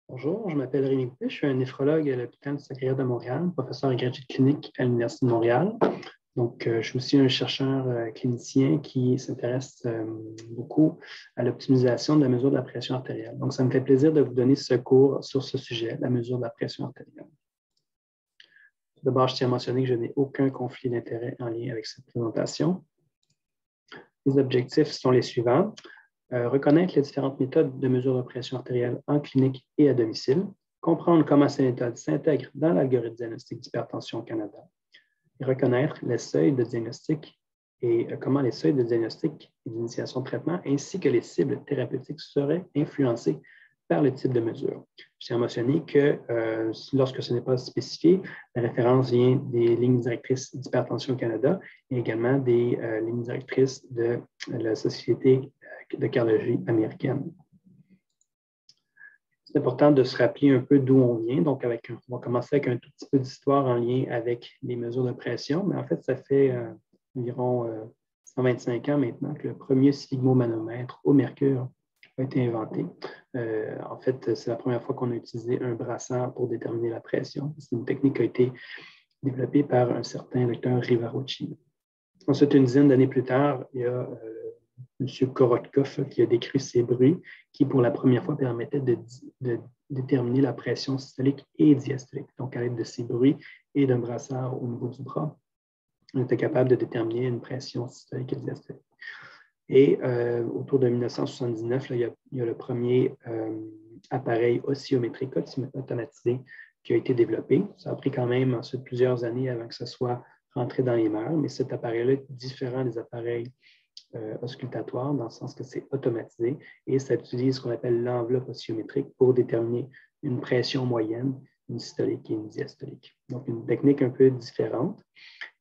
Bonjour, je m'appelle Rémi Goupil, je suis un néphrologue à l'hôpital du Sacré-Cœur de Montréal, professeur agrégé de clinique à l'Université de Montréal. Donc, je suis aussi un chercheur clinicien qui s'intéresse beaucoup à l'optimisation de la mesure de la pression artérielle. Donc, ça me fait plaisir de vous donner ce cours sur ce sujet, la mesure de la pression artérielle. D'abord, je tiens à mentionner que je n'ai aucun conflit d'intérêt en lien avec cette présentation. Les objectifs sont les suivants. Reconnaître les différentes méthodes de mesure de pression artérielle en clinique et à domicile, comprendre comment ces méthodes s'intègrent dans l'algorithme de diagnostic d'hypertension au Canada, et reconnaître les seuils de diagnostic et comment les seuils de diagnostic et d'initiation de traitement ainsi que les cibles thérapeutiques seraient influencés par le type de mesure. Je tiens à mentionner que lorsque ce n'est pas spécifié, la référence vient des lignes directrices d'hypertension au Canada et également des lignes directrices de la Société de cardiologie américaine. C'est important de se rappeler un peu d'où on vient. Donc, on va commencer avec un tout petit peu d'histoire en lien avec les mesures de pression. Mais en fait, ça fait environ 125 ans maintenant que le premier sphygmomanomètre au mercure a été inventé. En fait, c'est la première fois qu'on a utilisé un brassard pour déterminer la pression. C'est une technique qui a été développée par un certain docteur Rivarochi. Ensuite, une dizaine d'années plus tard, il y a M. Korotkov qui a décrit ces bruits qui, pour la première fois, permettaient de déterminer la pression systolique et diastolique. Donc, à l'aide de ces bruits et d'un brassard au niveau du bras, on était capable de déterminer une pression systolique et diastolique. Et autour de 1979, là, il y a le premier appareil oscillométrique automatisé qui a été développé. Ça a pris quand même ensuite plusieurs années avant que ça soit rentré dans les mœurs, mais cet appareil-là est différent des appareils auscultatoire, dans le sens que c'est automatisé et ça utilise ce qu'on appelle l'enveloppe oscillométrique pour déterminer une pression moyenne, une systolique et une diastolique. Donc, une technique un peu différente.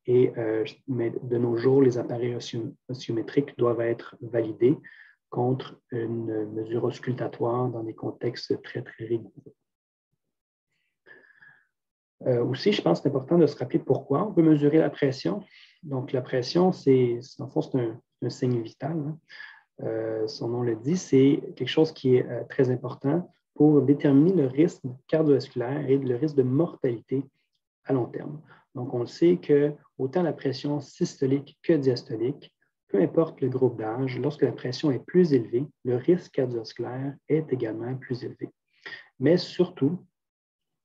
Mais de nos jours, les appareils oscillométriques doivent être validés contre une mesure auscultatoire dans des contextes très, très rigoureux. Aussi, je pense que c'est important de se rappeler pourquoi on peut mesurer la pression. Donc, la pression, en fond, c'est un signe vital. Hein. Son nom le dit, c'est quelque chose qui est très important pour déterminer le risque cardiovasculaire et le risque de mortalité à long terme. Donc, on le sait que autant la pression systolique que diastolique, peu importe le groupe d'âge, lorsque la pression est plus élevée, le risque cardiovasculaire est également plus élevé. Mais surtout,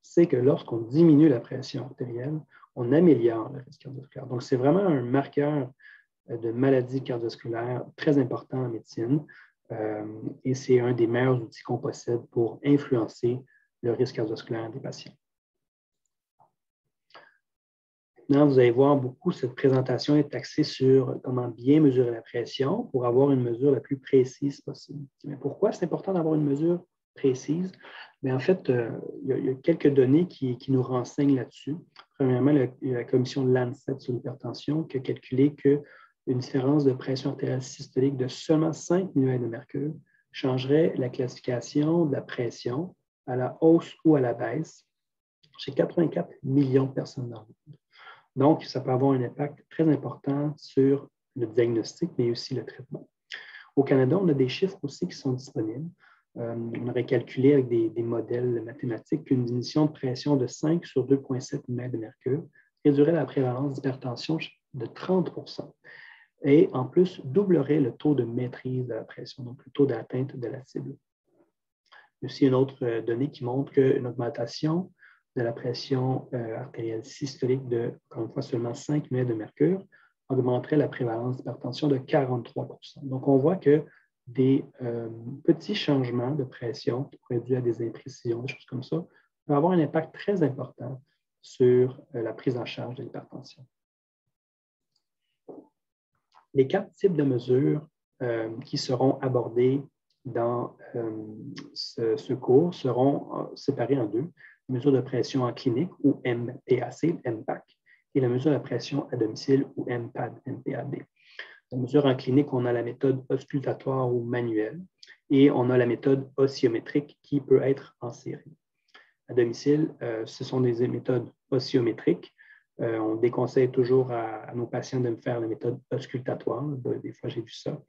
c'est que lorsqu'on diminue la pression artérielle, on améliore le risque cardiovasculaire. Donc, c'est vraiment un marqueur de maladie cardiovasculaire très important en médecine et c'est un des meilleurs outils qu'on possède pour influencer le risque cardiovasculaire des patients. Maintenant, vous allez voir beaucoup, cette présentation est axée sur comment bien mesurer la pression pour avoir une mesure la plus précise possible. Mais pourquoi c'est important d'avoir une mesure précise? Bien, en fait, il y a quelques données qui nous renseignent là-dessus. Premièrement, la commission de Lancet sur l'hypertension qui a calculé qu'une différence de pression artérielle systolique de seulement 5 mm de mercure changerait la classification de la pression à la hausse ou à la baisse chez 84 millions de personnes dans le monde. Donc, ça peut avoir un impact très important sur le diagnostic, mais aussi le traitement. Au Canada, on a des chiffres aussi qui sont disponibles. On aurait calculé avec des modèles mathématiques qu'une diminution de pression de 5 sur 2,7 mm de mercure réduirait la prévalence d'hypertension de 30 % et en plus doublerait le taux de maîtrise de la pression, donc le taux d'atteinte de la cible. Il y a aussi une autre donnée qui montre qu'une augmentation de la pression artérielle systolique de, encore une fois, seulement 5 mm de mercure augmenterait la prévalence d'hypertension de 43 %. Donc, on voit que des petits changements de pression qui pourraient être dus à des imprécisions, des choses comme ça, peuvent avoir un impact très important sur la prise en charge de l'hypertension. Les 4 types de mesures qui seront abordés dans ce cours seront séparés en 2. La mesure de pression en clinique ou MPAC, MPAC, et la mesure de pression à domicile ou MPAD, MPAD. La mesure en clinique, on a la méthode auscultatoire ou manuelle et on a la méthode oscillométrique qui peut être en série. À domicile, ce sont des méthodes oscillométriques. On déconseille toujours à nos patients de me faire la méthode auscultatoire. Des fois, j'ai vu ça.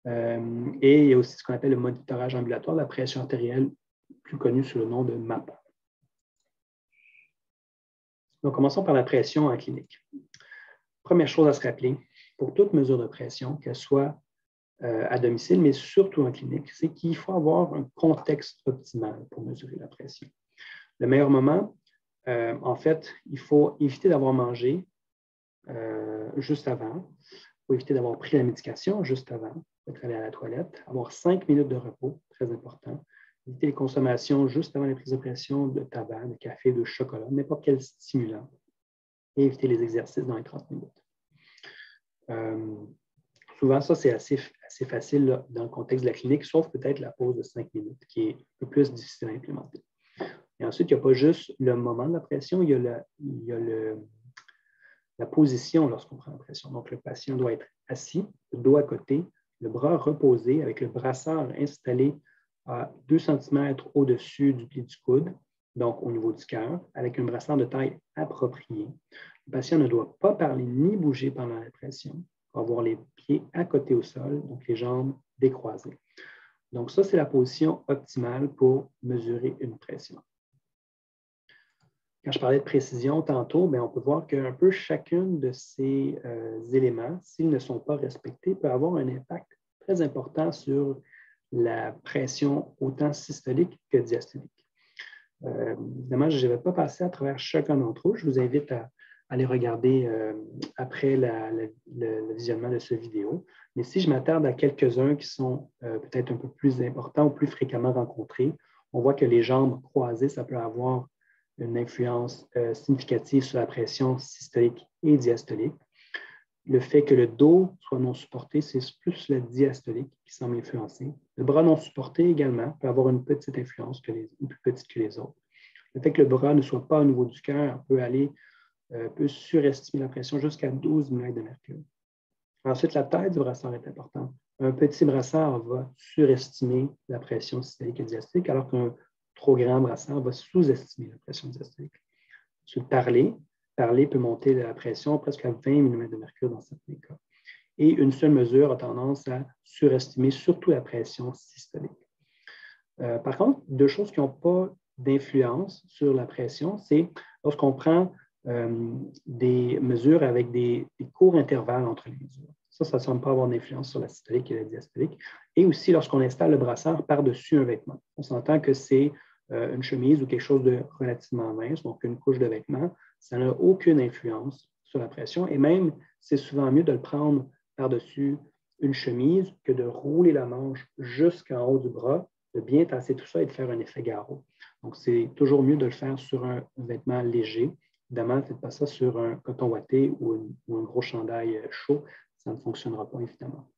Et il y a aussi ce qu'on appelle le monitorage ambulatoire de la pression artérielle plus connu sous le nom de MAPA. Donc, commençons par la pression en clinique. Première chose à se rappeler, pour toute mesure de pression, qu'elle soit à domicile, mais surtout en clinique, c'est qu'il faut avoir un contexte optimal pour mesurer la pression. Le meilleur moment, en fait, il faut éviter d'avoir mangé juste avant. Il faut éviter d'avoir pris la médication juste avant, peut-être aller à la toilette, avoir 5 minutes de repos, très important. Éviter les consommations juste avant la prise de pression de tabac, de café, de chocolat, n'importe quel stimulant. Et éviter les exercices dans les 30 minutes. Souvent, ça, c'est assez facile là, dans le contexte de la clinique, sauf peut-être la pause de 5 minutes, qui est un peu plus difficile à implémenter. Et ensuite, il n'y a pas juste le moment de la pression, il y a la position lorsqu'on prend la pression. Donc, le patient doit être assis, le dos à côté, le bras reposé avec le brassard installé à 2 cm au-dessus du pli du coude, donc au niveau du cœur, avec un brassard de taille appropriée. Le patient ne doit pas parler ni bouger pendant la pression. Il faut avoir les pieds à côté au sol, donc les jambes décroisées. Donc, ça, c'est la position optimale pour mesurer une pression. Quand je parlais de précision tantôt, on peut voir qu'un peu chacun de ces éléments, s'ils ne sont pas respectés, peut avoir un impact très important sur la pression autant systolique que diastolique. Évidemment, je ne vais pas passer à travers chacun d'entre eux. Je vous invite à aller regarder après le visionnement de cette vidéo. Mais si je m'attarde à quelques-uns qui sont peut-être un peu plus importants ou plus fréquemment rencontrés, on voit que les jambes croisées, ça peut avoir une influence significative sur la pression systolique et diastolique. Le fait que le dos soit non supporté, c'est plus le diastolique qui semble influencer. Le bras non supporté également peut avoir une petite influence, une plus petite que les autres. Le fait que le bras ne soit pas au niveau du cœur peut surestimer la pression jusqu'à 12 mm de mercure. Ensuite, la taille du brassard est importante. Un petit brassard va surestimer la pression systolique et diastolique, alors qu'un trop grand brassard va sous-estimer la pression diastolique. Ensuite, parler peut monter la pression presque à 20 mm de mercure dans certains cas. Et une seule mesure a tendance à surestimer surtout la pression systolique. Par contre, deux choses qui n'ont pas d'influence sur la pression, c'est lorsqu'on prend des mesures avec des courts intervalles entre les mesures. Ça ne semble pas avoir d'influence sur la systolique et la diastolique. Et aussi lorsqu'on installe le brassard par-dessus un vêtement. On s'entend que c'est une chemise ou quelque chose de relativement mince, donc une couche de vêtement, ça n'a aucune influence sur la pression. Et même, c'est souvent mieux de le prendre par-dessus une chemise que de rouler la manche jusqu'en haut du bras, de bien tasser tout ça et de faire un effet garrot. Donc, c'est toujours mieux de le faire sur un vêtement léger. Évidemment, faites pas ça sur un coton ouaté ou un gros chandail chaud. Ça ne fonctionnera pas, évidemment.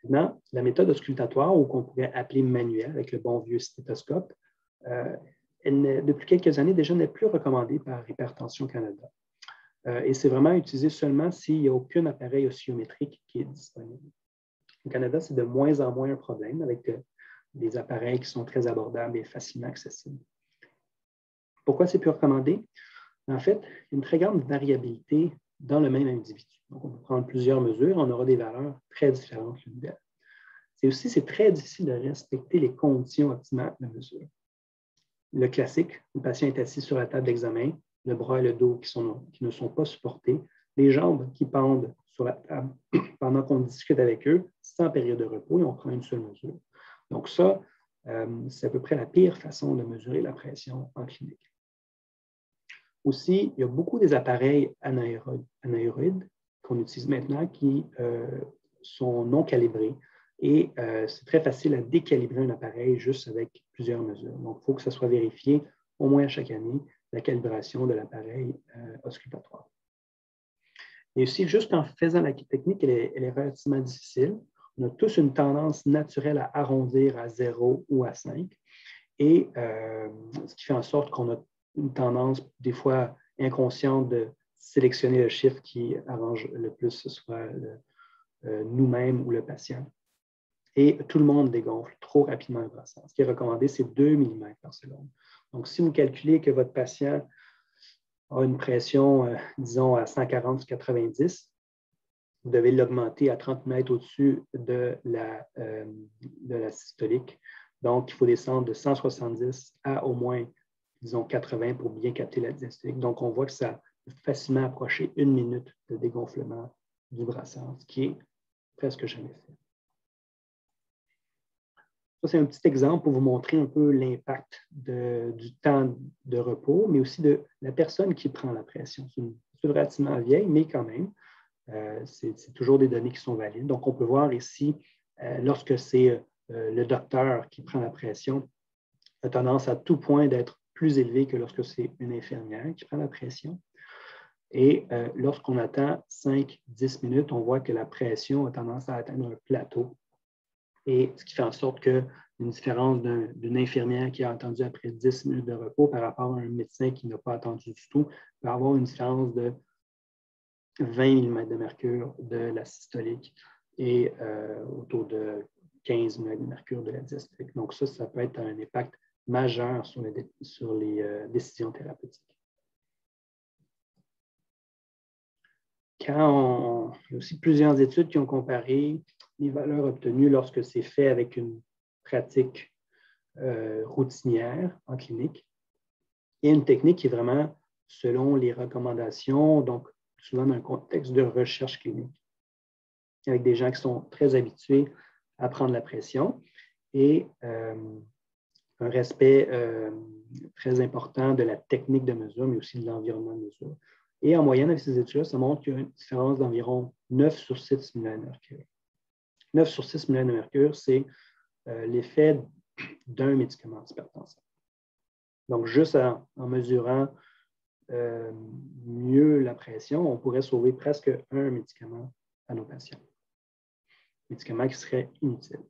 Maintenant, la méthode auscultatoire, ou qu'on pourrait appeler manuelle avec le bon vieux stéthoscope, depuis quelques années déjà n'est plus recommandée par Hypertension Canada. Et c'est vraiment utilisé seulement s'il n'y a aucun appareil oscillométrique qui est disponible. Au Canada, c'est de moins en moins un problème avec des appareils qui sont très abordables et facilement accessibles. Pourquoi c'est plus recommandé? En fait, il y a une très grande variabilité dans le même individu. Donc, on peut prendre plusieurs mesures, on aura des valeurs très différentes l'une d'elles. C'est très difficile de respecter les conditions optimales de mesure. Le classique, le patient est assis sur la table d'examen, le bras et le dos qui ne sont pas supportés, les jambes qui pendent sur la table pendant qu'on discute avec eux, sans période de repos, et on prend une seule mesure. Donc ça, c'est à peu près la pire façon de mesurer la pression en clinique. Aussi, il y a beaucoup des appareils anéroïdes qu'on utilise maintenant qui sont non calibrés et c'est très facile à décalibrer un appareil juste avec plusieurs mesures. Donc, il faut que ça soit vérifié au moins chaque année, la calibration de l'appareil auscultatoire. Et aussi, juste en faisant la technique, elle est relativement difficile. On a tous une tendance naturelle à arrondir à 0 ou à 5 et ce qui fait en sorte qu'on a une tendance, des fois inconsciente, de sélectionner le chiffre qui arrange le plus, ce soit nous-mêmes ou le patient. Et tout le monde dégonfle trop rapidement le brassard. Ce qui est recommandé, c'est 2 mm par seconde. Donc, si vous calculez que votre patient a une pression, disons, à 140/90, vous devez l'augmenter à 30 mètres au-dessus de de la systolique. Donc, il faut descendre de 170 à au moins, disons, 80 pour bien capter la diastolique. Donc, on voit que ça peut facilement approcher 1 minute de dégonflement du brassard, ce qui est presque jamais fait. Ça, c'est un petit exemple pour vous montrer un peu l'impact du temps de repos, mais aussi de la personne qui prend la pression. C'est une étude relativement vieille, mais quand même, c'est toujours des données qui sont valides. Donc, on peut voir ici, lorsque c'est le docteur qui prend la pression, a tendance à tout point d'être plus élevé que lorsque c'est une infirmière qui prend la pression. Et lorsqu'on attend 5-10 minutes, on voit que la pression a tendance à atteindre un plateau. Et ce qui fait en sorte qu'une différence d'une infirmière qui a attendu après 10 minutes de repos par rapport à un médecin qui n'a pas attendu du tout peut avoir une différence de 20 mm de mercure de la systolique et autour de 15 mm de mercure de la diastolique. Donc ça peut être un impact majeur sur les décisions thérapeutiques. Il y a aussi plusieurs études qui ont comparé les valeurs obtenues lorsque c'est fait avec une pratique routinière en clinique et une technique qui est vraiment selon les recommandations, donc souvent dans un contexte de recherche clinique, avec des gens qui sont très habitués à prendre la pression et un respect très important de la technique de mesure, mais aussi de l'environnement de mesure. Et en moyenne, avec ces études-là, ça montre qu'il y a une différence d'environ 9 sur 6 mmHg de mercure. 9 sur 6 mmHg de mercure, c'est l'effet d'un médicament antihypertenseur. Donc, juste en mesurant mieux la pression, on pourrait sauver presque un médicament à nos patients. Médicament qui serait inutile.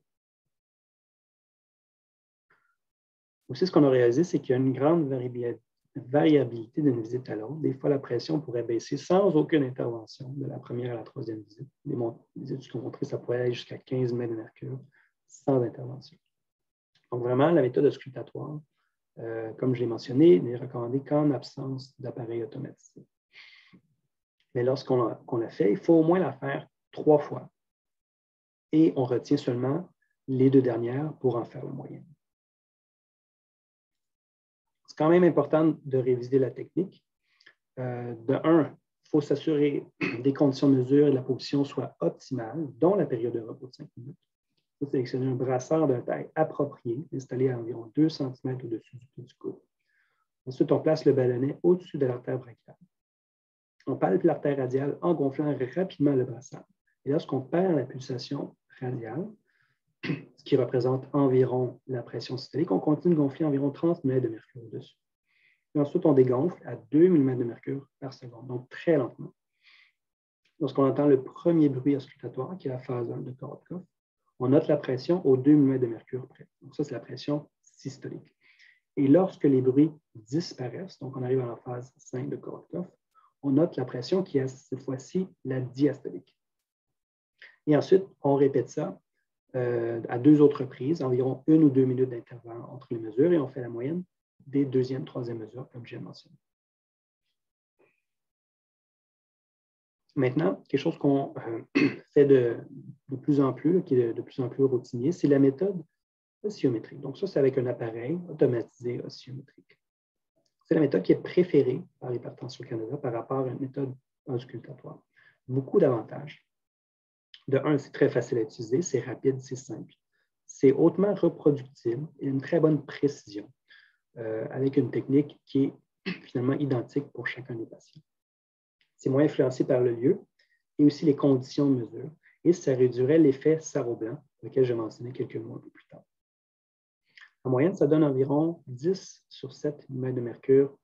Aussi, ce qu'on a réalisé, c'est qu'il y a une grande variabilité d'une visite à l'autre. Des fois, la pression pourrait baisser sans aucune intervention de la première à la troisième visite. Les études qui ont montré que ça pourrait aller jusqu'à 15 mètres de mercure sans intervention. Donc, vraiment, la méthode auscultatoire, comme je l'ai mentionné, n'est recommandée qu'en absence d'appareil automatisé. Mais lorsqu'on l'a fait, il faut au moins la faire 3 fois. Et on retient seulement les 2 dernières pour en faire la moyenne. C'est quand même important de réviser la technique. De un, il faut s'assurer des conditions de mesure et de la position soient optimales, dont la période de repos de 5 minutes. Il faut sélectionner un brassard de taille appropriée, installé à environ 2 cm au-dessus du pied du coude. Ensuite, on place le ballonnet au-dessus de l'artère brachiale. On palpe l'artère radiale en gonflant rapidement le brassard. Et lorsqu'on perd la pulsation radiale, ce qui représente environ la pression systolique, on continue de gonfler environ 30 mm de mercure au-dessus. Et ensuite, on dégonfle à 2 mm de mercure par seconde, donc très lentement. Lorsqu'on entend le premier bruit auscultatoire, qui est la phase 1 de Korotkov, on note la pression aux 2 mm de mercure près. Donc ça, c'est la pression systolique. Et lorsque les bruits disparaissent, donc on arrive à la phase 5 de Korotkov, on note la pression qui est cette fois-ci la diastolique. Et ensuite, on répète ça à 2 autres reprises, environ 1 ou 2 minutes d'intervalle entre les mesures, et on fait la moyenne des deuxième, troisième mesures, comme j'ai mentionné. Maintenant, quelque chose qu'on fait de plus en plus, qui est de plus en plus routinier, c'est la méthode oscillométrique. Donc ça, c'est avec un appareil automatisé oscillométrique. C'est la méthode qui est préférée par l'Hypertension Canada par rapport à une méthode auscultatoire. Beaucoup d'avantages. De un, c'est très facile à utiliser, c'est rapide, c'est simple. C'est hautement reproductible et une très bonne précision, avec une technique qui est finalement identique pour chacun des patients. C'est moins influencé par le lieu et aussi les conditions de mesure. Et ça réduirait l'effet sarreau-blanc, lequel je mentionnais quelques mots un peu plus tard. En moyenne, ça donne environ 10 sur 7 mm de mercure,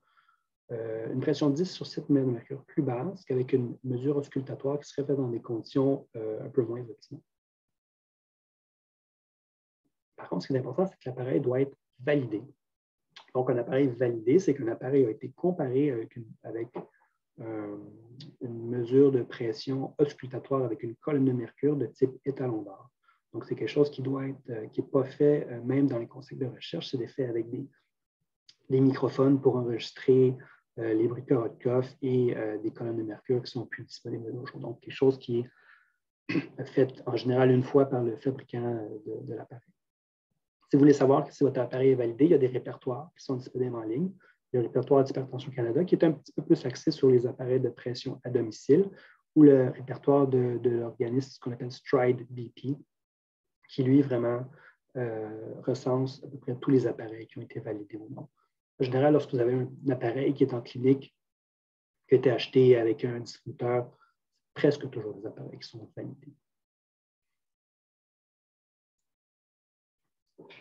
une pression de 10 sur 7 mm de mercure plus basse qu'avec une mesure auscultatoire qui serait faite dans des conditions un peu moins optimales. Par contre, ce qui est important, c'est que l'appareil doit être validé. Donc, un appareil validé, c'est qu'un appareil a été comparé avec une mesure de pression auscultatoire avec une colonne de mercure de type étalon d'or. Donc, c'est quelque chose qui n'est pas fait même dans les conseils de recherche, c'est fait avec des microphones pour enregistrer les bruits de Korotkov et des colonnes de mercure qui sont plus disponibles aujourd'hui. Donc, quelque chose qui est fait en général une fois par le fabricant de l'appareil. Si vous voulez savoir si votre appareil est validé, il y a des répertoires qui sont disponibles en ligne. Il y a le répertoire d'Hypertension Canada qui est un petit peu plus axé sur les appareils de pression à domicile ou le répertoire de l'organisme qu'on appelle Stride BP, qui lui vraiment recense à peu près tous les appareils qui ont été validés ou non. En général, lorsque vous avez un appareil qui est en clinique, qui a été acheté avec un distributeur, presque toujours des appareils qui sont validés.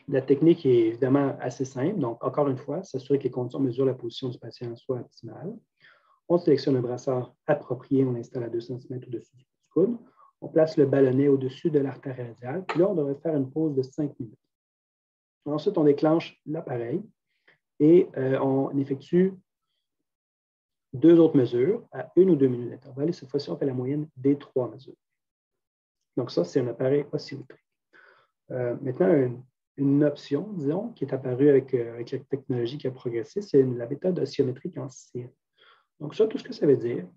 La technique est évidemment assez simple. Donc, encore une fois, s'assurer que les conditions mesurent la position du patient soient optimales. On sélectionne un brassard approprié, on l'installe à 2 cm au-dessus du coude. On place le ballonnet au-dessus de l'artère radiale. Puis là, on devrait faire une pause de 5 minutes. Ensuite, on déclenche l'appareil et on effectue 2 autres mesures à 1 ou 2 minutes d'intervalle. Et cette fois-ci, on fait la moyenne des 3 mesures. Donc ça, c'est un appareil oscillométrique. Maintenant, une option, disons, qui est apparue avec la technologie qui a progressé, c'est la méthode oscillométrique en série. Donc ça, tout ce que ça veut dire,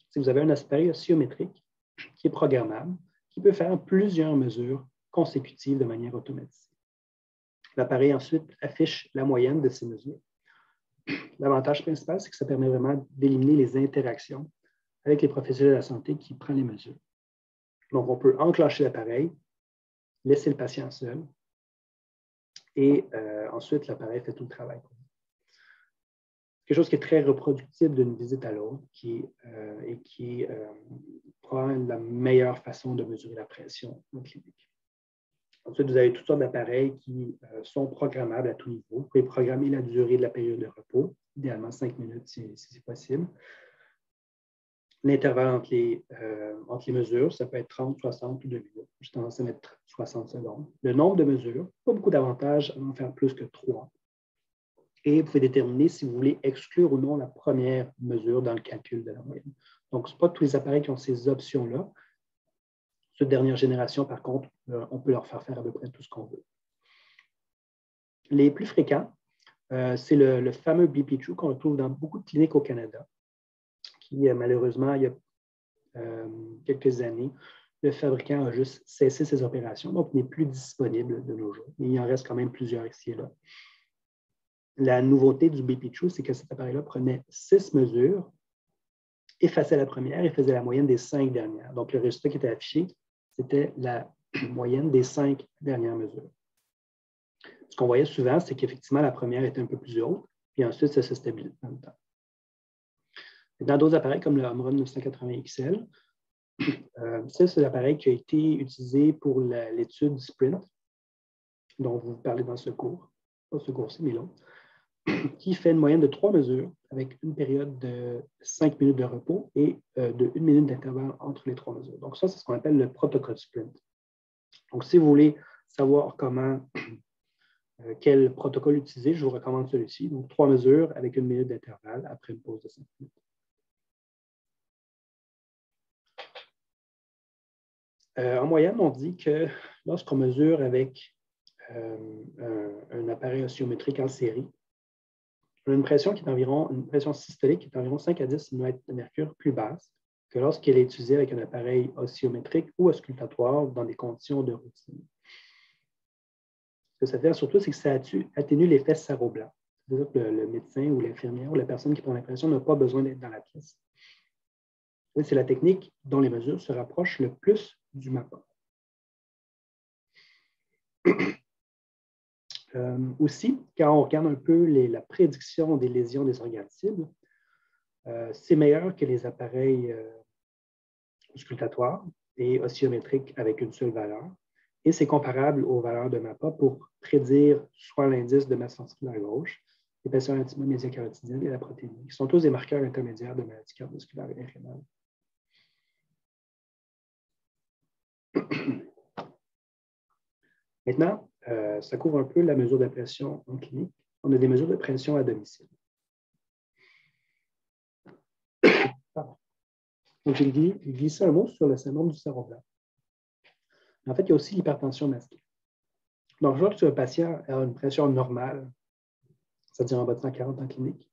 c'est que vous avez un appareil oscillométrique qui est programmable, qui peut faire plusieurs mesures consécutives de manière automatisée. L'appareil ensuite affiche la moyenne de ces mesures. L'avantage principal, c'est que ça permet vraiment d'éliminer les interactions avec les professionnels de la santé qui prennent les mesures. Donc, on peut enclencher l'appareil, laisser le patient seul, et ensuite, l'appareil fait tout le travail. Quelque chose qui est très reproductible d'une visite à l'autre et qui est probablement la meilleure façon de mesurer la pression en clinique. Ensuite, vous avez toutes sortes d'appareils qui sont programmables à tout niveau. Vous pouvez programmer la durée de la période de repos, idéalement 5 minutes si c'est possible. L'intervalle entre les mesures, ça peut être 30, 60 ou 2 minutes. J'ai tendance à mettre 60 secondes. Le nombre de mesures, pas beaucoup d'avantages à en faire plus que 3. Et vous pouvez déterminer si vous voulez exclure ou non la première mesure dans le calcul de la moyenne. Donc, ce n'est pas tous les appareils qui ont ces options-là. Ceux de dernière génération, par contre, on peut leur faire à peu près tout ce qu'on veut. Les plus fréquents, c'est le fameux BP2 qu'on retrouve dans beaucoup de cliniques au Canada, qui, malheureusement, il y a quelques années, le fabricant a juste cessé ses opérations, donc il n'est plus disponible de nos jours. Mais il en reste quand même plusieurs ici et là. La nouveauté du BP2, c'est que cet appareil-là prenait 6 mesures, effaçait la première et faisait la moyenne des 5 dernières. Donc, le résultat qui était affiché, c'était la moyenne des 5 dernières mesures. Ce qu'on voyait souvent, c'est qu'effectivement, la première était un peu plus haute, puis ensuite, ça se stabilise dans le temps. Dans d'autres appareils, comme le Omron 980 XL, ça, c'est l'appareil qui a été utilisé pour l'étude Sprint, dont vous parlez dans ce cours, pas ce cours-ci, mais l'autre, qui fait une moyenne de 3 mesures avec une période de 5 minutes de repos et de 1 minute d'intervalle entre les 3 mesures. Donc, ça, c'est ce qu'on appelle le protocole Sprint. Donc, si vous voulez savoir quel protocole utiliser, je vous recommande celui-ci. Donc, 3 mesures avec 1 minute d'intervalle après une pause de 5 minutes. En moyenne, on dit que lorsqu'on mesure avec un appareil oscillométrique en série, on a une pression systolique qui est environ 5 à 10 mm de mercure plus basse que lorsqu'elle est utilisée avec un appareil oscillométrique ou auscultatoire dans des conditions de routine. Ce que ça fait surtout, c'est que ça atténue l'effet sarreau blanc. C'est-à-dire que le médecin ou l'infirmière ou la personne qui prend la pression n'a pas besoin d'être dans la pièce. C'est la technique dont les mesures se rapprochent le plus du MAPA. Aussi, quand on regarde un peu la prédiction des lésions des organes cibles, c'est meilleur que les appareils auscultatoires et oscillométriques avec une seule valeur. Et c'est comparable aux valeurs de MAPA pour prédire soit l'indice de masse ventriculaire gauche, l'épaisseur intima média-carotidienne et la protéine, qui sont tous des marqueurs intermédiaires de maladies cardiovasculaires et rénales. Maintenant, ça couvre un peu la mesure de pression en clinique. On a des mesures de pression à domicile. Donc, j'ai glissé un mot sur le syndrome du sarreau blanc. En fait, il y a aussi l'hypertension masquée. Donc, je vois que un patient a une pression normale, c'est-à-dire en bas de 140 en clinique,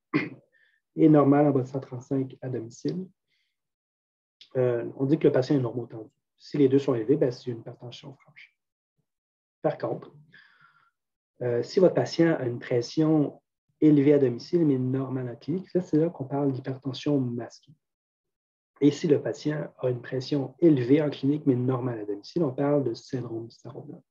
et normale en bas de 135 à domicile. On dit que le patient est normotendu. Si les deux sont élevés, c'est une hypertension franche. Par contre, Si votre patient a une pression élevée à domicile, mais normale en clinique, c'est là qu'on parle d'hypertension masquée. Et si le patient a une pression élevée en clinique, mais normale à domicile, on parle de syndrome du sarreau blanc.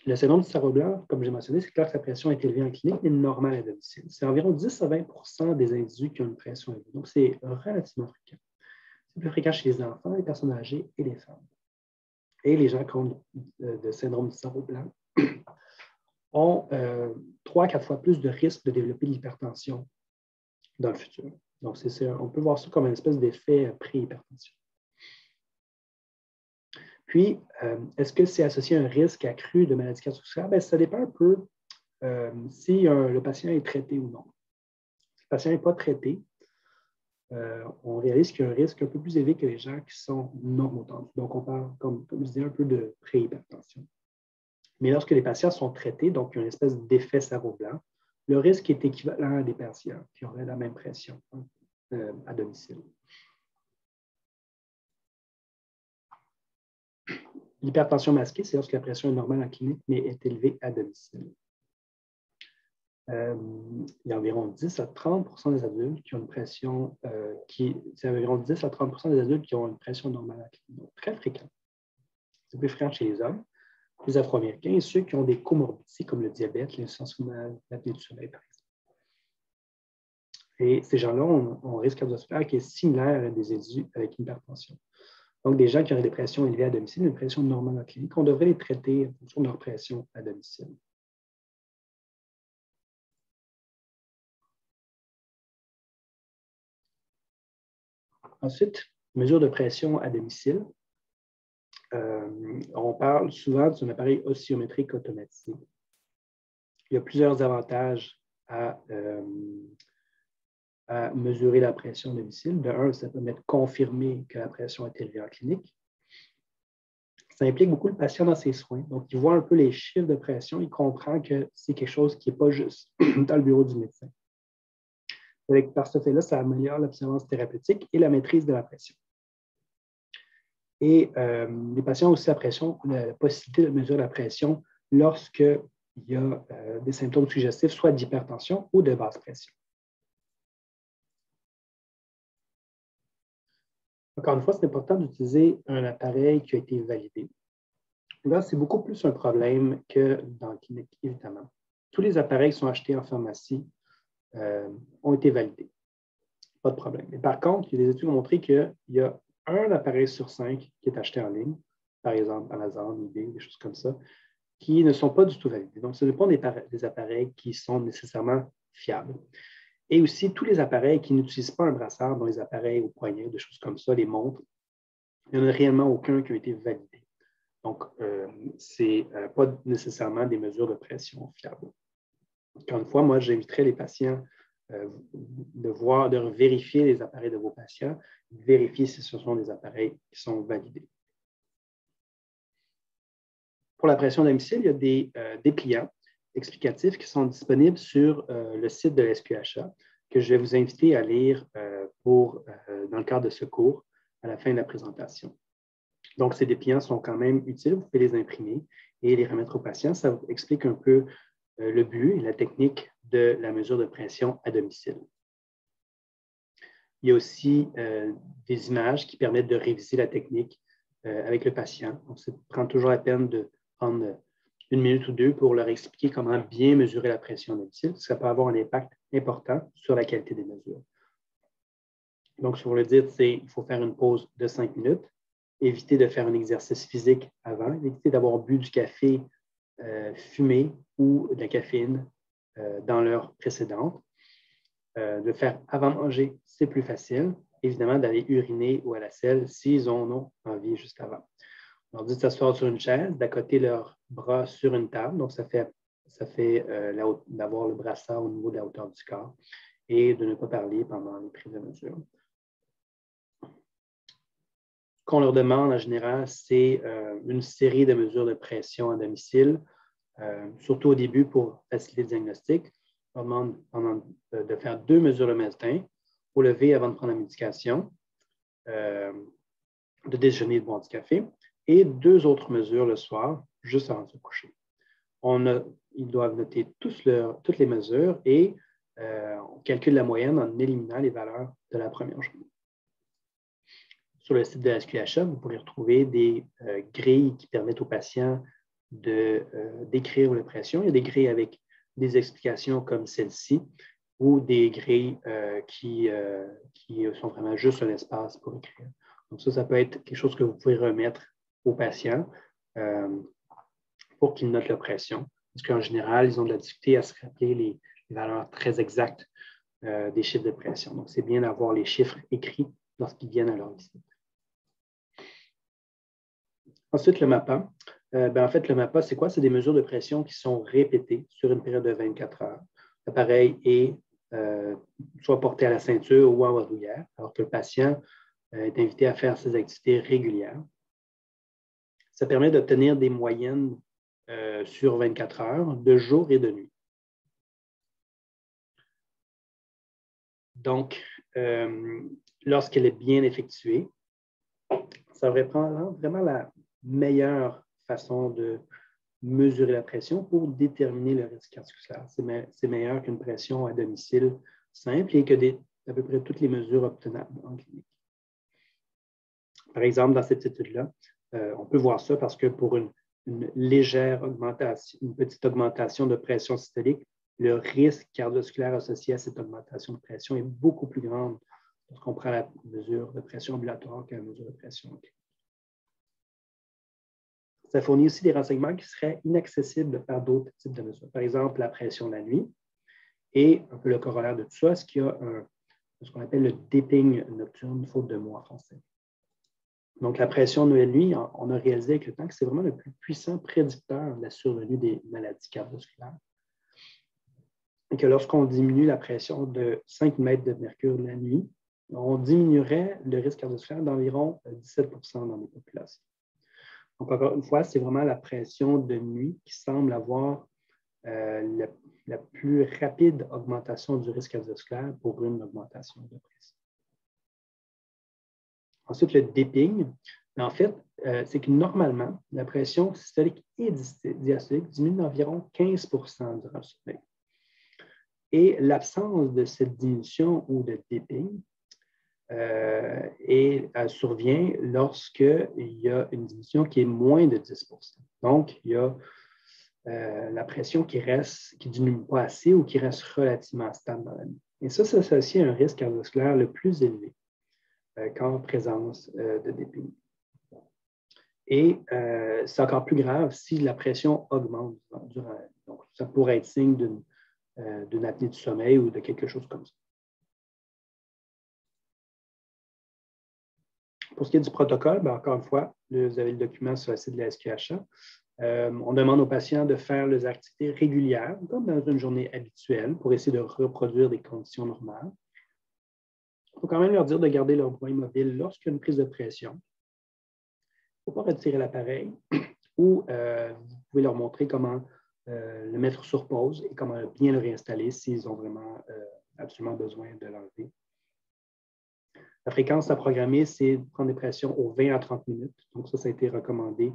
Le syndrome du sarreau blanc, comme j'ai mentionné, c'est clair que la pression est élevée en clinique, mais normale à domicile. C'est environ 10 à 20 des individus qui ont une pression élevée. Donc, c'est relativement fréquent. C'est plus fréquent chez les enfants, les personnes âgées et les femmes. Et les gens qui ont de syndrome du sarreau blanc ont 3 à 4 fois plus de risque de développer de l'hypertension dans le futur. Donc, on peut voir ça comme une espèce d'effet pré-hypertension. Puis, est-ce que c'est associé à un risque accru de maladie cardiovasculaire? Bien, ça dépend un peu si le patient est traité ou non. Si le patient n'est pas traité, on réalise qu'il y a un risque un peu plus élevé que les gens qui sont normotendus. Donc, on parle, comme je disais, un peu de pré-hypertension. Mais lorsque les patients sont traités, donc il y a une espèce d'effet sarreau blanc, le risque est équivalent à des patients qui auraient la même pression à domicile. L'hypertension masquée, c'est lorsque la pression est normale en clinique, mais est élevée à domicile. Il y a environ 10 à 30 des adultes qui ont une pression c'est environ 10 à 30 des adultes qui ont une pression normale en clinique. Donc, très fréquent. C'est plus fréquent chez les hommes, les Afro-Américains et ceux qui ont des comorbidités comme le diabète, l'insuffisance rénale, l'apnée du sommeil, par exemple. Et ces gens-là ont un risque cardiovasculaire qui est similaire à des individus avec une hypertension. Donc, des gens qui auraient des pressions élevées à domicile, une pression normale en clinique, on devrait les traiter en fonction de leur pression à domicile. Ensuite, mesure de pression à domicile. On parle souvent d'un appareil oscillométrique automatisé. Il y a plusieurs avantages à mesurer la pression à domicile. De un, ça permet de confirmer que la pression est élevée en clinique. Ça implique beaucoup le patient dans ses soins. Donc, il voit un peu les chiffres de pression, il comprend que c'est quelque chose qui n'est pas juste dans le bureau du médecin. Par ce fait-là, ça améliore l'observance thérapeutique et la maîtrise de la pression. Et les patients ont aussi la possibilité de mesurer la pression lorsqu'il y a des symptômes suggestifs, soit d'hypertension ou de basse pression. Encore une fois, c'est important d'utiliser un appareil qui a été validé. Là, c'est beaucoup plus un problème que dans la clinique, évidemment. Tous les appareils qui sont achetés en pharmacie ont été validés. Pas de problème. Mais par contre, il y a des études qui ont montré qu'il y a un appareil sur 5 qui est acheté en ligne, par exemple Amazon, eBay, des choses comme ça, qui ne sont pas du tout validés. Donc, ce ne sont pas des appareils qui sont nécessairement fiables. Et aussi, tous les appareils qui n'utilisent pas un brassard, dont les appareils au poignet, des choses comme ça, les montres, il n'y en a réellement aucun qui a été validé. Donc, ce n'est pas nécessairement des mesures de pression fiables. Encore une fois, moi, j'inviterais les patients de vérifier les appareils de vos patients, de vérifier si ce sont des appareils qui sont validés. Pour la pression à domicile, il y a des dépliants explicatifs qui sont disponibles sur le site de l'SQHA que je vais vous inviter à lire dans le cadre de ce cours à la fin de la présentation. Donc, ces dépliants sont quand même utiles. Vous pouvez les imprimer et les remettre aux patients. Ça vous explique un peu le but et la technique de la mesure de pression à domicile. Il y a aussi des images qui permettent de réviser la technique avec le patient. Donc, ça prend toujours la peine de prendre 1 minute ou 2 pour leur expliquer comment bien mesurer la pression à domicile. Ça peut avoir un impact important sur la qualité des mesures. Donc, pour le dire, il faut faire une pause de 5 minutes, éviter de faire un exercice physique avant, éviter d'avoir bu du café fumé ou de la caféine dans l'heure précédente. De le faire avant de manger, c'est plus facile. Évidemment, d'aller uriner ou à la selle s'ils en ont envie juste avant. On leur dit de s'asseoir sur une chaise, d'accoter leurs bras sur une table. Donc, ça fait d'avoir le brassard au niveau de la hauteur du corps et de ne pas parler pendant les prises de mesure. Ce qu'on leur demande en général, c'est une série de mesures de pression à domicile, surtout au début pour faciliter le diagnostic. On demande de faire 2 mesures le matin, au lever avant de prendre la médication, de déjeuner et de boire du café, et 2 autres mesures le soir, juste avant de se coucher. Ils doivent noter toutes les mesures et on calcule la moyenne en éliminant les valeurs de la première journée. Sur le site de la SQHA, vous pourrez retrouver des grilles qui permettent aux patients d'écrire les pressions. Il y a des grilles avec des explications comme celle-ci ou des grilles qui sont vraiment juste un espace pour écrire. Donc ça peut être quelque chose que vous pouvez remettre aux patients pour qu'ils notent la pression. Parce qu'en général, ils ont de la difficulté à se rappeler les valeurs très exactes des chiffres de pression. Donc, c'est bien d'avoir les chiffres écrits lorsqu'ils viennent à leur visite. Ensuite, le MAPA. En fait, le MAPA, c'est quoi? C'est des mesures de pression qui sont répétées sur une période de 24 heures. L'appareil est soit porté à la ceinture ou en bandoulière, alors que le patient est invité à faire ses activités régulières. Ça permet d'obtenir des moyennes sur 24 heures, de jour et de nuit. Donc, lorsqu'elle est bien effectuée, ça reprend vraiment la meilleure façon de mesurer la pression pour déterminer le risque cardiovasculaire. C'est meilleur qu'une pression à domicile simple et que à peu près toutes les mesures obtenables en clinique. Par exemple, dans cette étude-là, on peut voir ça parce que pour une légère augmentation, une petite augmentation de pression systolique, le risque cardiovasculaire associé à cette augmentation de pression est beaucoup plus grand lorsqu'on prend la mesure de pression ambulatoire que la mesure de pression clinique. Ça fournit aussi des renseignements qui seraient inaccessibles par d'autres types de mesures. Par exemple, la pression la nuit et un peu le corollaire de tout ça, est-ce qu'il y a ce qu'on appelle le dipping nocturne, faute de mot en français. Donc, la pression de nuit, on a réalisé avec le temps que c'est vraiment le plus puissant prédicteur de la survenue des maladies cardiovasculaires. Et que lorsqu'on diminue la pression de 5 mètres de mercure la nuit, on diminuerait le risque cardiovasculaire d'environ 17 % dans les populations. Donc, encore une fois, c'est vraiment la pression de nuit qui semble avoir la plus rapide augmentation du risque cardiovasculaire pour une augmentation de pression. Ensuite, le dipping, en fait, c'est que normalement, la pression systolique et diastolique diminue d'environ 15 % durant le sommeil. Et l'absence de cette diminution ou de dipping survient lorsqu'il y a une diminution qui est moins de 10 %. Donc, il y a la pression qui ne diminue pas assez ou qui reste relativement stable dans la nuit. Et ça s'associe à un risque cardiovasculaire le plus élevé qu'en présence de dipping. Et c'est encore plus grave si la pression augmente durant la nuit. Donc, ça pourrait être signe d'une apnée du sommeil ou de quelque chose comme ça. Pour ce qui est du protocole, encore une fois, vous avez le document sur le site de la SQHA. On demande aux patients de faire les activités régulières, comme dans une journée habituelle, pour essayer de reproduire des conditions normales. Il faut quand même leur dire de garder leur bras immobile lorsqu'il y a une prise de pression. Il ne faut pas retirer l'appareil ou vous pouvez leur montrer comment le mettre sur pause et comment bien le réinstaller s'ils ont vraiment absolument besoin de l'enlever. La fréquence à programmer, c'est de prendre des pressions aux 20 à 30 minutes. Donc, ça a été recommandé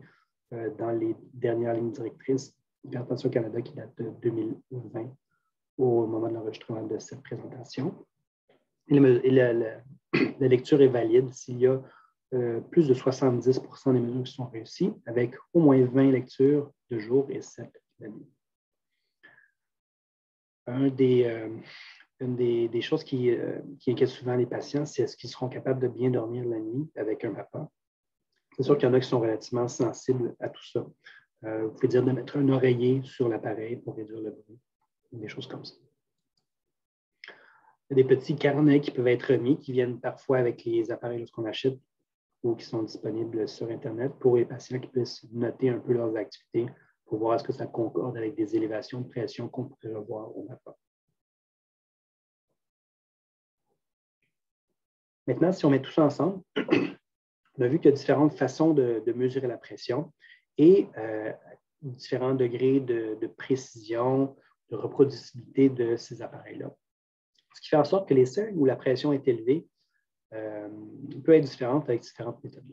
dans les dernières lignes directrices d'Hypertension Canada qui datent de 2020 au moment de l'enregistrement de cette présentation. Et la lecture est valide s'il y a plus de 70 % des mesures qui sont réussies, avec au moins 20 lectures de jour et 7 de nuit. Une des choses qui inquiète souvent les patients, c'est est-ce qu'ils seront capables de bien dormir la nuit avec un MAPA. C'est sûr qu'il y en a qui sont relativement sensibles à tout ça. Vous pouvez dire de mettre un oreiller sur l'appareil pour réduire le bruit, des choses comme ça. Il y a des petits carnets qui peuvent être remis, qui viennent parfois avec les appareils lorsqu'on achète ou qui sont disponibles sur Internet pour les patients qui puissent noter un peu leurs activités pour voir est-ce que ça concorde avec des élévations de pression qu'on pourrait revoir au MAPA. Maintenant, si on met tout ça ensemble, on a vu qu'il y a différentes façons de mesurer la pression et différents degrés de précision, de reproducibilité de ces appareils-là. Ce qui fait en sorte que les seuils où la pression est élevée peut être différente avec différentes méthodes.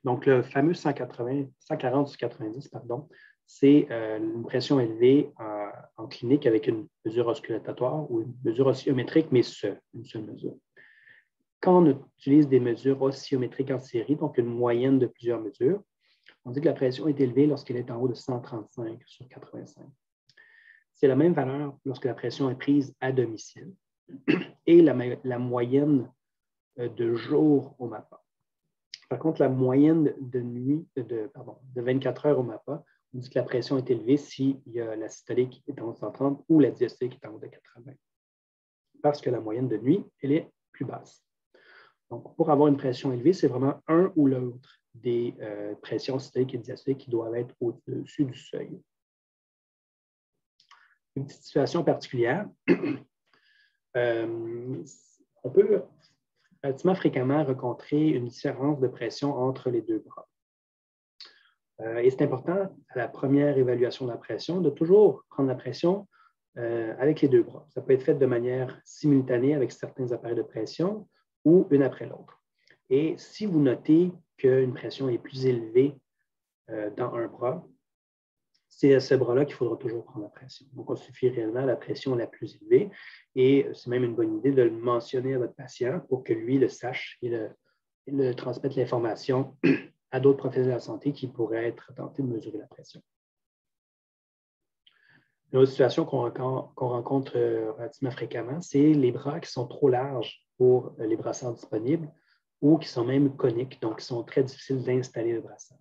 Donc, le fameux 140 sur 90, pardon, c'est une pression élevée en clinique avec une mesure auscultatoire ou une mesure oscillométrique, mais une seule mesure. Quand on utilise des mesures oscillométriques en série, donc une moyenne de plusieurs mesures, on dit que la pression est élevée lorsqu'elle est en haut de 135 sur 85. C'est la même valeur lorsque la pression est prise à domicile et la moyenne de jours au MAPA. Par contre, la moyenne de 24 heures au MAPA, on dit que la pression est élevée s'il y a la systolique qui est en haut de 130 ou la diastolique qui est en haut de 80. Parce que la moyenne de nuit, elle est plus basse. Donc, pour avoir une pression élevée, c'est vraiment un ou l'autre des pressions systoliques et diastoliques qui doivent être au-dessus du seuil. Une petite situation particulière, on peut relativement fréquemment rencontrer une différence de pression entre les deux bras. Et c'est important, à la première évaluation de la pression, de toujours prendre la pression avec les deux bras. Ça peut être fait de manière simultanée avec certains appareils de pression ou une après l'autre. Et si vous notez qu'une pression est plus élevée dans un bras, c'est à ce bras-là qu'il faudra toujours prendre la pression. Donc, on suffit réellement la pression la plus élevée et c'est même une bonne idée de le mentionner à votre patient pour que lui le sache et le transmette l'information à d'autres professionnels de la santé qui pourraient être tentés de mesurer la pression. Une autre situation qu'on rencontre relativement fréquemment, c'est les bras qui sont trop larges pour les brassards disponibles ou qui sont même coniques, donc qui sont très difficiles d'installer le brassard.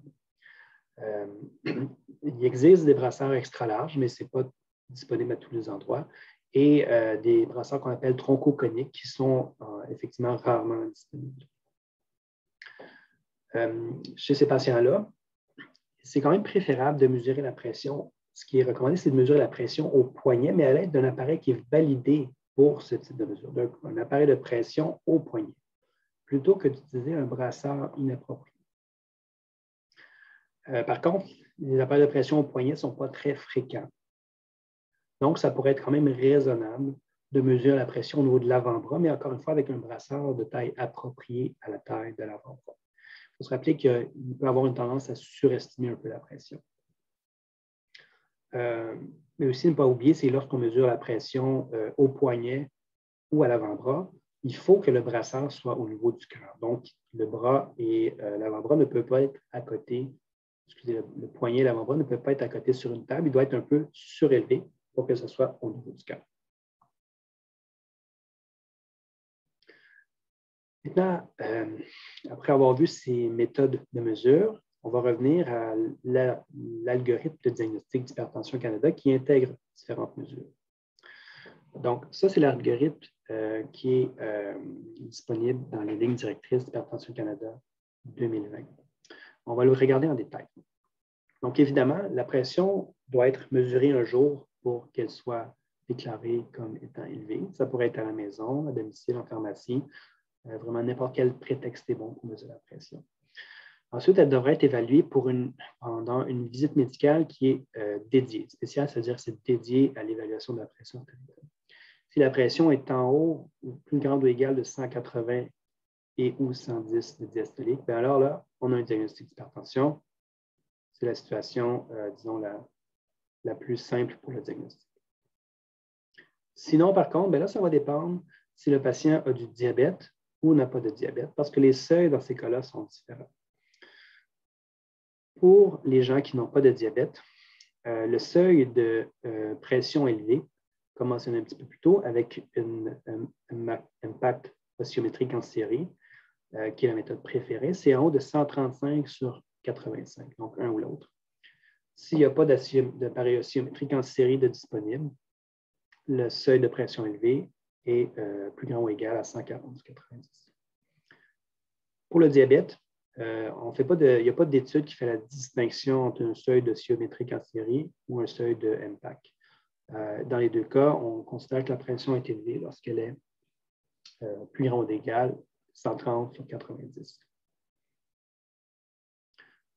Il existe des brassards extra larges, mais ce n'est pas disponible à tous les endroits, et des brassards qu'on appelle troncoconiques qui sont effectivement rarement disponibles. Chez ces patients-là, c'est quand même préférable de mesurer la pression. Ce qui est recommandé, c'est de mesurer la pression au poignet, mais à l'aide d'un appareil qui est validé pour ce type de mesure, donc un appareil de pression au poignet, plutôt que d'utiliser un brassard inapproprié. Par contre, les appareils de pression au poignet ne sont pas très fréquents. Donc, ça pourrait être quand même raisonnable de mesurer la pression au niveau de l'avant-bras, mais encore une fois, avec un brassard de taille appropriée à la taille de l'avant-bras. Il faut se rappeler qu'il peut avoir une tendance à surestimer un peu la pression. Mais aussi, ne pas oublier, c'est lorsqu'on mesure la pression au poignet ou à l'avant-bras, il faut que le brassard soit au niveau du cœur. Donc, le bras et l'avant-bras ne peuvent pas être à côté. Excusez, le poignet et l'avant-bras ne peuvent pas être à côté sur une table. Il doit être un peu surélevé pour que ce soit au niveau du cœur. Maintenant, après avoir vu ces méthodes de mesure, on va revenir à l'algorithme de diagnostic d'Hypertension Canada qui intègre différentes mesures. Donc, ça, c'est l'algorithme qui est disponible dans les lignes directrices d'Hypertension Canada 2020. On va le regarder en détail. Donc, évidemment, la pression doit être mesurée un jour pour qu'elle soit déclarée comme étant élevée. Ça pourrait être à la maison, à domicile, en pharmacie. Vraiment, n'importe quel prétexte est bon pour mesurer la pression. Ensuite, elle devrait être évaluée pendant une visite médicale qui est dédiée. Spéciale, c'est-à-dire que c'est dédié à l'évaluation de la pression artérielle. Si la pression est en haut, ou plus grande ou égale de 180 et ou 110 de diastolique, bien alors là, on a un diagnostic d'hypertension. C'est la situation, disons, la plus simple pour le diagnostic. Sinon, par contre, bien là, ça va dépendre si le patient a du diabète ou n'a pas de diabète, parce que les seuils dans ces cas-là sont différents. Pour les gens qui n'ont pas de diabète, le seuil de pression élevée, comme mentionné un petit peu plus tôt, avec un impact oscillométrique en série, qui est la méthode préférée, c'est en haut de 135 sur 85, donc un ou l'autre. S'il n'y a pas d'appareil oscillométrique en série de disponible, le seuil de pression élevé est plus grand ou égal à 140 sur 90. Pour le diabète, il n'y a pas d'étude qui fait la distinction entre un seuil d'oscillométrique en série ou un seuil de MPAC. Dans les deux cas, on considère que la pression est élevée lorsqu'elle est plus grande ou égale 130 sur 90.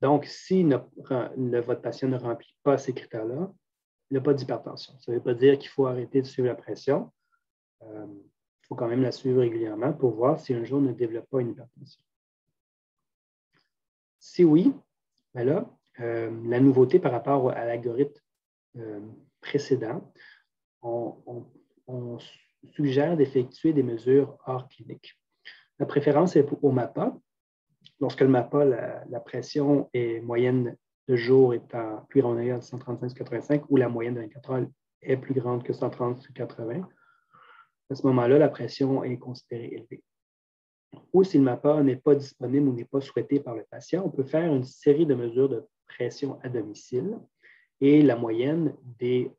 Donc, si votre patient ne remplit pas ces critères-là, il n'a pas d'hypertension. Ça ne veut pas dire qu'il faut arrêter de suivre la pression. Il faut quand même la suivre régulièrement pour voir si un jour ne développe pas une hypertension. Si oui, ben là, la nouveauté par rapport à l'algorithme précédent, on suggère d'effectuer des mesures hors clinique. La préférence est au MAPA. Lorsque le MAPA, la pression est moyenne de jour étant plus grande que 135/85 ou la moyenne de 24 heures est plus grande que 130/80, à ce moment-là, la pression est considérée élevée. Ou si le MAPA n'est pas disponible ou n'est pas souhaité par le patient, on peut faire une série de mesures de pression à domicile et la moyenne des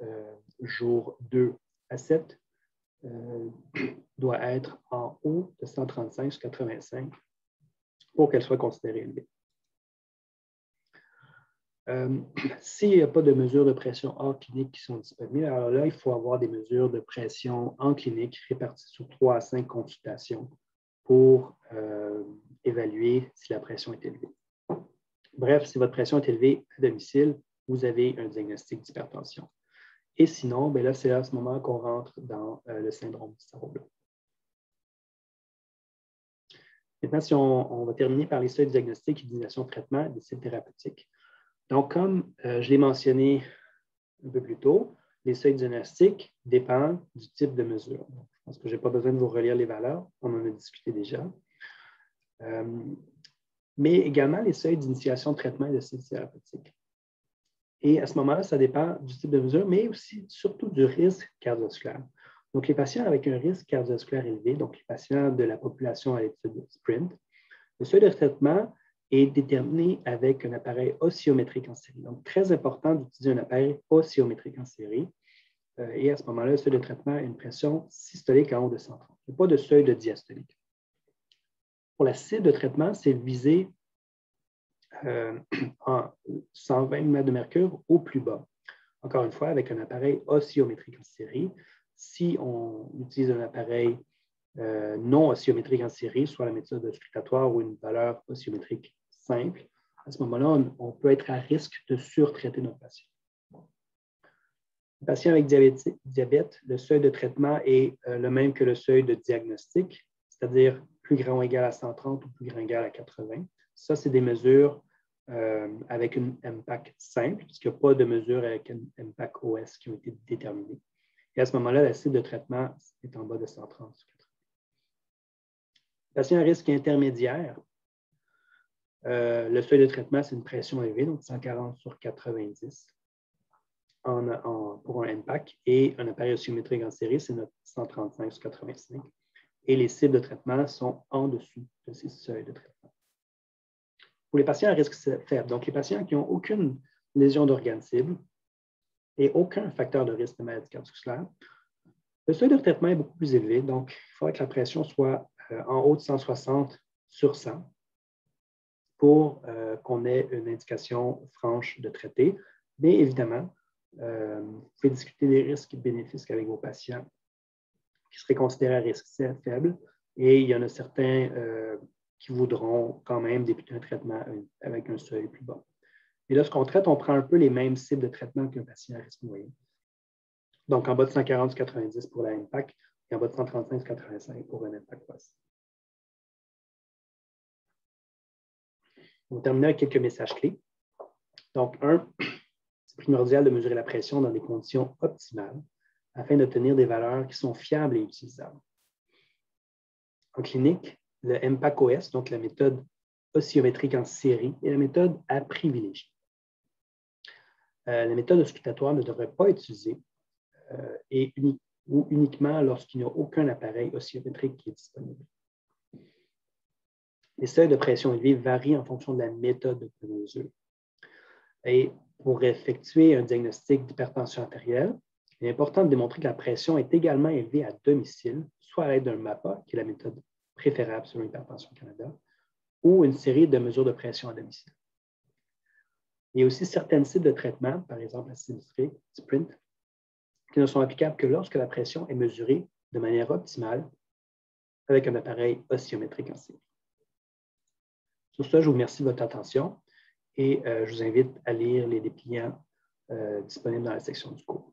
jours 2 à 7 doit être en haut de 135/85 pour qu'elle soit considérée élevée. S'il n'y a pas de mesures de pression hors clinique qui sont disponibles, alors là, il faut avoir des mesures de pression en clinique réparties sur 3 à 5 consultations pour évaluer si la pression est élevée. Bref, si votre pression est élevée à domicile, vous avez un diagnostic d'hypertension. Et sinon, bien là, c'est à ce moment qu'on rentre dans le syndrome du sarreau blanc. Maintenant, si on va terminer par les seuils de diagnostic, utilisation de traitement et des cibles thérapeutiques. Donc, comme je l'ai mentionné un peu plus tôt, les seuils de diagnostic dépendent du type de mesure. Donc, je pense que je n'ai pas besoin de vous relire les valeurs, on en a discuté déjà. Mais également les seuils d'initiation de traitement et de cibles thérapeutiques. Et à ce moment-là, ça dépend du type de mesure, mais aussi surtout du risque cardiovasculaire. Donc, les patients avec un risque cardiovasculaire élevé, donc les patients de la population à l'étude SPRINT, le seuil de traitement est déterminé avec un appareil oscillométrique en série. Donc, très important d'utiliser un appareil oscillométrique en série. Et à ce moment-là, le seuil de traitement a une pression systolique en haut de 130. Il n'y a pas de seuil de diastolique. Pour la cible de traitement, c'est visé en 120 mm de mercure au plus bas. Encore une fois, avec un appareil oscillométrique en série. Si on utilise un appareil non oscillométrique en série, soit la méthode auscultatoire ou une valeur oscillométrique simple, à ce moment-là, on peut être à risque de surtraiter notre patient. Les patients avec diabète, le seuil de traitement est le même que le seuil de diagnostic, c'est-à-dire plus grand ou égal à 130 ou plus grand ou égal à 80. Ça, c'est des mesures avec une MPAC simple, puisqu'il n'y a pas de mesures avec une MPAC OS qui ont été déterminées. Et à ce moment-là, la cible de traitement est en bas de 130 sur 80. Patient à risque intermédiaire, le seuil de traitement, c'est une pression élevée, donc 140 sur 90 pour un MPAC, et un appareil oscillométrique en série, c'est notre 135 sur 85. Et les cibles de traitement sont en dessous de ces seuils de traitement. Pour les patients à risque faible, donc les patients qui n'ont aucune lésion d'organe cible et aucun facteur de risque de maladie cardiovasculaire, le seuil de traitement est beaucoup plus élevé, donc il faudrait que la pression soit en haut de 160 sur 100 pour qu'on ait une indication franche de traiter. Mais évidemment, vous pouvez discuter des risques et bénéfices avec vos patients qui seraient considérés à risque faible, et il y en a certains qui voudront quand même débuter un traitement avec un seuil plus bas. Et lorsqu'on traite, on prend un peu les mêmes cibles de traitement qu'un patient à risque moyen. Donc, en bas de 140/90 pour la MPAC et en bas de 135/85 pour un MPAC OS. On va terminer avec quelques messages clés. Donc, c'est primordial de mesurer la pression dans des conditions optimales afin d'obtenir des valeurs qui sont fiables et utilisables. En clinique, le MPAC-OS, donc la méthode oscillométrique en série, est la méthode à privilégier. La méthode auscultatoire ne devrait pas être utilisée ou uniquement lorsqu'il n'y a aucun appareil oscillométrique qui est disponible. Les seuils de pression élevés varient en fonction de la méthode de mesure. Et pour effectuer un diagnostic d'hypertension artérielle, il est important de démontrer que la pression est également élevée à domicile, soit à l'aide d'un MAPA, qui est la méthode préférable sur l'Hypertension Canada, ou une série de mesures de pression à domicile. Il y a aussi certaines cibles de traitement, par exemple la cible SPRINT, qui ne sont applicables que lorsque la pression est mesurée de manière optimale avec un appareil oscillométrique en série. Sur ce, je vous remercie de votre attention et je vous invite à lire les dépliants disponibles dans la section du cours.